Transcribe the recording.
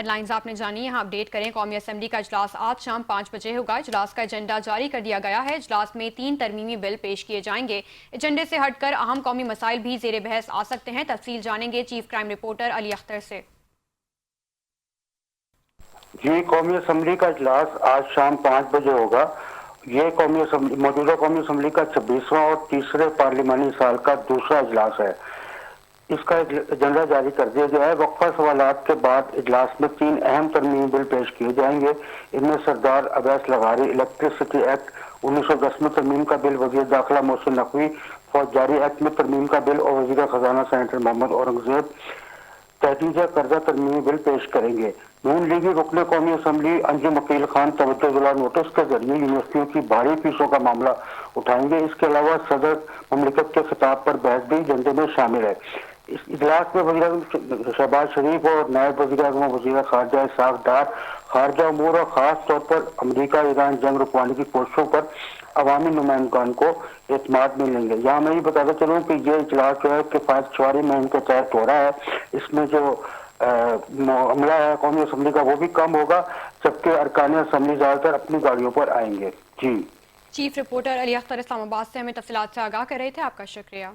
Headlines आपने जानी, यहाँ अपडेट करें। कौमी असम्बली का इजलास आज शाम 5 बजे होगा। इजलास का एजेंडा जारी कर दिया गया है। इजलास में 3 तरमीमी बिल पेश किए जाएंगे। एजेंडे से हटकर अहम कौमी मसाइल भी जेर बहस आ सकते हैं। तफसील जानेंगे chief crime reporter Ali Akhtar से। जी, कौमी असम्बली का इजलास आज शाम 5 बजे होगा। ये मौजूदा कौमी असम्बली का 26वां और तीसरे पार्लिमानी साल का दूसरा इजलास है। इसका एजेंडा जारी कर दिया गया है। वक्फा सवालात के बाद इजलास में 3 अहम तरमीमी बिल पेश किए जाएंगे। इनमें सरदार अवैस लगारी इलेक्ट्रिसिटी एक्ट 1910 में तरमीम का बिल, वजीर दाखिला मोहसिन नकवी फौजदारी एक्ट में तरमीम का बिल और वजीर खजाना सेनेटर मोहम्मद औरंगजेब तहदीद कर्जा तरमीमी बिल पेश करेंगे। नून लीगी रुकने कौमी असम्बली अंजुम अकील खान तवज्जो दिला नोटिस के जरिए यूनिवर्सिटियों की भारी फीसों का मामला उठाएंगे। इसके अलावा सदर ममलिकत के खिताब पर बहस भी एजेंडे में शामिल है। इस इजलास में वज़ीर शहबाज शरीफ और नायब वज़ीर खारजा इसहाक डार खारजा अमूर और खास तौर पर अमरीका ईरान जंग रुकवाने की कोशिशों पर अवामी नुमाइंदगान को एतमाद मिलेंगे। यहाँ मैं ये बताता चलूँ कि ये इजलास जो है किफायत शवारी मुहिम के तहत हो रहा है। इसमें जो अमला है कौमी असम्बली का वो भी कम होगा, जबकि अरकान असम्बली ज्यादातर अपनी गाड़ियों पर आएंगे। जी, चीफ रिपोर्टर अली अख्तर इस्लामाबाद से हमें तफसीलात से आगाह कर रहे थे। आपका शुक्रिया।